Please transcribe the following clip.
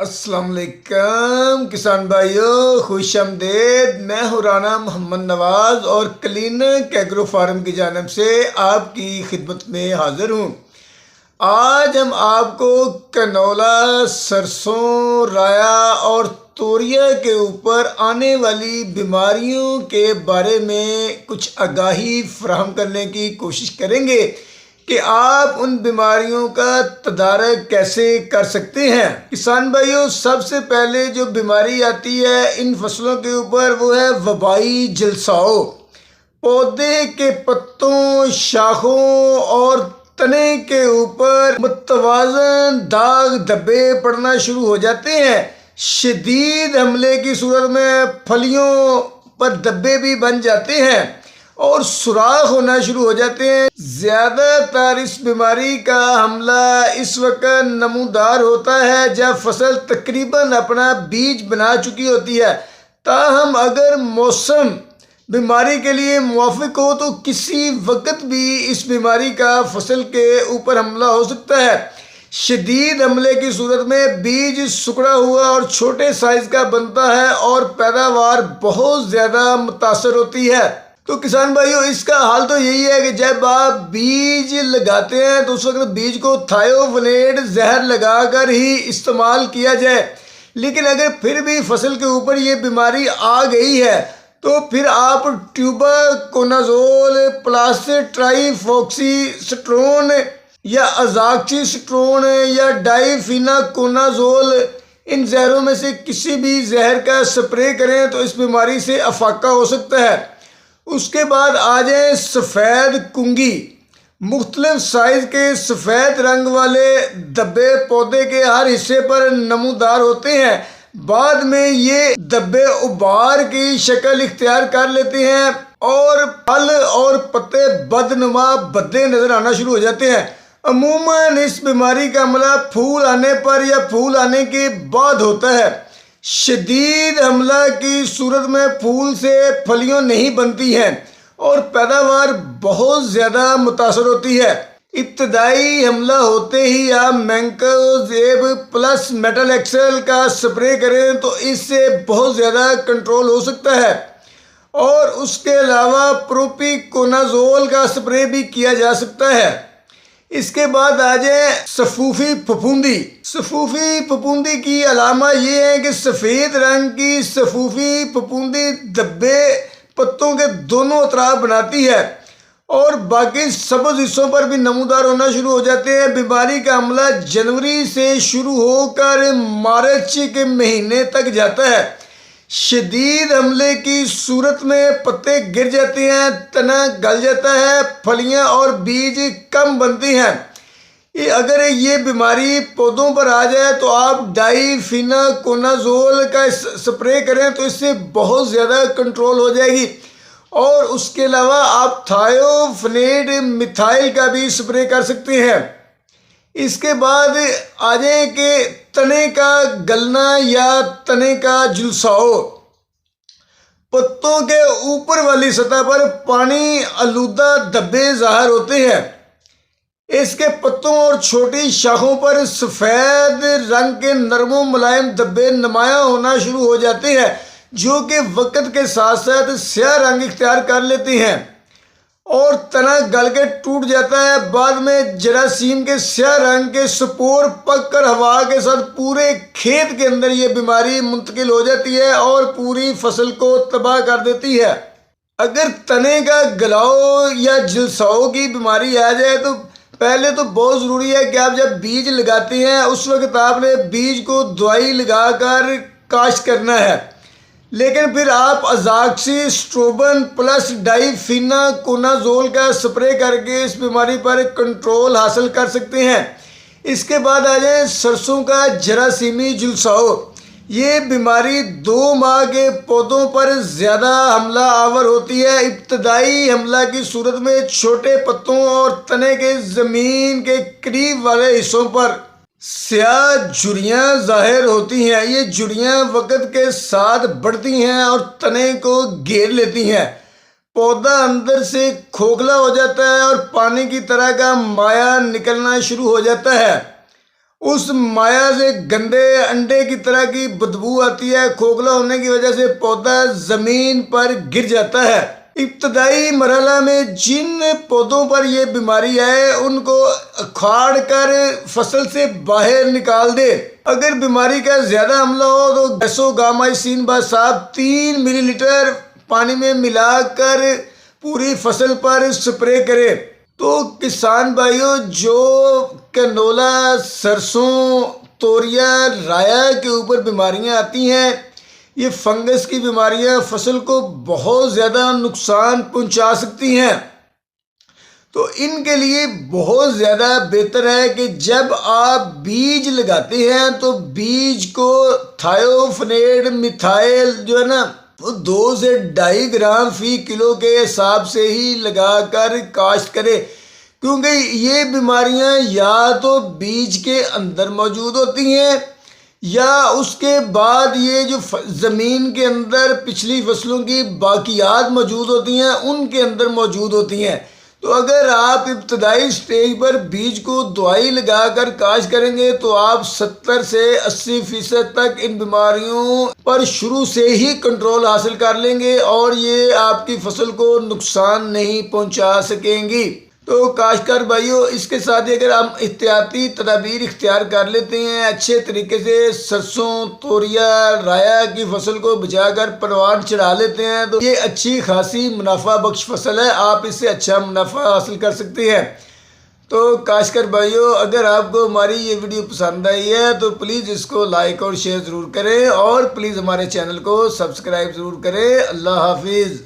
السلام علیکم کسان بھائیو، خوش آمدید۔ میں ہوں رانا محمد نواز اور کلینک ایگرو فارم کی جانب سے آپ کی خدمت میں حاضر ہوں۔ آج ہم آپ کو کنولا، سرسوں، رایا اور توریا کے اوپر آنے والی بیماریوں کے بارے میں کچھ آگاہی فراہم کرنے کی کوشش کریں گے کہ آپ ان بیماریوں کا تدارک کیسے کر سکتے ہیں۔ کسان بھائیوں، سب سے پہلے جو بیماری آتی ہے ان فصلوں کے اوپر وہ ہے وبائی جلساؤ۔ پودے کے پتوں، شاخوں اور تنے کے اوپر متوازن داغ دھبے پڑنا شروع ہو جاتے ہیں۔ شدید حملے کی صورت میں پھلیوں پر دھبے بھی بن جاتے ہیں اور سوراخ ہونا شروع ہو جاتے ہیں۔ زیادہ تر اس بیماری کا حملہ اس وقت نمودار ہوتا ہے جب فصل تقریباً اپنا بیج بنا چکی ہوتی ہے، تاہم اگر موسم بیماری کے لیے موافق ہو تو کسی وقت بھی اس بیماری کا فصل کے اوپر حملہ ہو سکتا ہے۔ شدید حملے کی صورت میں بیج سکڑا ہوا اور چھوٹے سائز کا بنتا ہے اور پیداوار بہت زیادہ متاثر ہوتی ہے۔ تو کسان بھائیوں، اس کا حال تو یہی ہے کہ جب آپ بیج لگاتے ہیں تو اس وقت بیج کو تھائیوونیڈ زہر لگا کر ہی استعمال کیا جائے، لیکن اگر پھر بھی فصل کے اوپر یہ بیماری آ گئی ہے تو پھر آپ ٹیوباکونازول پلس ٹرائی فاکسی سٹرون یا ازاکسی سٹرون یا ڈائی فیناکونازول ان زہروں میں سے کسی بھی زہر کا سپرے کریں تو اس بیماری سے افاقہ ہو سکتا ہے۔ اس کے بعد آ جائیں سفید کنگھی۔ مختلف سائز کے سفید رنگ والے دھبے پودے کے ہر حصے پر نمودار ہوتے ہیں۔ بعد میں یہ دھبے ابھار کی شکل اختیار کر لیتے ہیں اور پھل اور پتے بدنما بھدے نظر آنا شروع ہو جاتے ہیں۔ عموماً اس بیماری کا حملہ پھول آنے پر یا پھول آنے کے بعد ہوتا ہے۔ شدید حملہ کی صورت میں پھول سے پھلیاں نہیں بنتی ہیں اور پیداوار بہت زیادہ متاثر ہوتی ہے۔ ابتدائی حملہ ہوتے ہی آپ مینکوزیب پلس میٹل ایکسل کا سپرے کریں تو اس سے بہت زیادہ کنٹرول ہو سکتا ہے، اور اس کے علاوہ پروپیکونازول کا سپرے بھی کیا جا سکتا ہے۔ اس کے بعد آ جائیں سفوفی پھپھوندی۔ سفوفی پھپھوندی کی علامہ یہ ہے کہ سفید رنگ کی سفوفی پھپھوندی دھبے پتوں کے دونوں اطراف بناتی ہے اور باقی سبز حصوں پر بھی نمودار ہونا شروع ہو جاتے ہیں۔ بیماری کا حملہ جنوری سے شروع ہو کر مارچ کے مہینے تک جاتا ہے۔ شدید حملے کی صورت میں پتے گر جاتے ہیں، تنا گل جاتا ہے، پھلیاں اور بیج کم بنتی ہیں۔ اگر یہ بیماری پودوں پر آ جائے تو آپ ڈائی فیناکونازول کا سپرے کریں تو اس سے بہت زیادہ کنٹرول ہو جائے گی، اور اس کے علاوہ آپ تھائیوونیڈ میتھائل کا بھی سپرے کر سکتے ہیں۔ اس کے بعد آ جائیں کہ تنے کا گلنا یا تنے کا جلساؤ۔ پتوں کے اوپر والی سطح پر پانی آلودہ دھبے ظاہر ہوتے ہیں۔ اس کے پتوں اور چھوٹی شاخوں پر سفید رنگ کے نرم و ملائم دھبے نمایاں ہونا شروع ہو جاتے ہیں، جو کہ وقت کے ساتھ ساتھ سیاہ رنگ اختیار کر لیتے ہیں اور تنا گل کے ٹوٹ جاتا ہے۔ بعد میں جراثیم کے سیاہ رنگ کے سپور پک کر ہوا کے ساتھ پورے کھیت کے اندر یہ بیماری منتقل ہو جاتی ہے اور پوری فصل کو تباہ کر دیتی ہے۔ اگر تنے کا گلاؤ یا جلساؤ کی بیماری آ جائے تو پہلے تو بہت ضروری ہے کہ آپ جب بیج لگاتے ہیں اس وقت آپ نے بیج کو دوائی لگا کر کاشت کرنا ہے، لیکن پھر آپ ازاکسی سٹروبن پلس ڈائی فیناکونازول کا سپرے کر کے اس بیماری پر کنٹرول حاصل کر سکتے ہیں۔ اس کے بعد آ جائیں سرسوں کا جراثیمی جلساؤ۔ یہ بیماری 2 ماہ کے پودوں پر زیادہ حملہ آور ہوتی ہے۔ ابتدائی حملہ کی صورت میں چھوٹے پتوں اور تنے کے زمین کے قریب والے حصوں پر سیاہ جھریاں ظاہر ہوتی ہیں۔ یہ جھریاں وقت کے ساتھ بڑھتی ہیں اور تنے کو گھیر لیتی ہیں۔ پودا اندر سے کھوکھلا ہو جاتا ہے اور پانی کی طرح کا مائع نکلنا شروع ہو جاتا ہے، اس مایا سے گندے انڈے کی طرح کی بدبو آتی ہے، کھوکھلا ہونے کی وجہ سے پودا زمین پر گر جاتا ہے۔ ابتدائی مرحلہ میں جن پودوں پر یہ بیماری ہے ان کو اکھاڑ کر فصل سے باہر نکال دے۔ اگر بیماری کا زیادہ حملہ ہو تو گیسوگامائسین باصاب 3 ملی لیٹر پانی میں ملا کر پوری فصل پر سپرے کرے۔ تو کسان بھائیوں، جو کنولا، سرسوں، توریا، رایا کے اوپر بیماریاں آتی ہیں، یہ فنگس کی بیماریاں فصل کو بہت زیادہ نقصان پہنچا سکتی ہیں۔ تو ان کے لیے بہت زیادہ بہتر ہے کہ جب آپ بیج لگاتے ہیں تو بیج کو تھائیوفینیڈ میتھائل جو ہے نا، وہ 2 سے 2.5 گرام فی کلو کے حساب سے ہی لگا کر کاشت کرے، کیونکہ یہ بیماریاں یا تو بیج کے اندر موجود ہوتی ہیں یا اس کے بعد یہ جو زمین کے اندر پچھلی فصلوں کی باقیات موجود ہوتی ہیں ان کے اندر موجود ہوتی ہیں۔ تو اگر آپ ابتدائی سٹیج پر بیج کو دوائی لگا کر کاشت کریں گے تو آپ 70 سے 80% تک ان بیماریوں پر شروع سے ہی کنٹرول حاصل کر لیں گے اور یہ آپ کی فصل کو نقصان نہیں پہنچا سکیں گی۔ تو کاشتکار بھائیوں، اس کے ساتھ ہی اگر ہم احتیاطی تدابیر اختیار کر لیتے ہیں، اچھے طریقے سے سرسوں، توریا، رایا کی فصل کو بچا کر پروان چڑھا لیتے ہیں تو یہ اچھی خاصی منافع بخش فصل ہے، آپ اس سے اچھا منافع حاصل کر سکتے ہیں۔ تو کاشتکار بھائیوں، اگر آپ کو ہماری یہ ویڈیو پسند آئی ہے تو پلیز اس کو لائک اور شیئر ضرور کریں اور پلیز ہمارے چینل کو سبسکرائب ضرور کریں۔ اللہ حافظ۔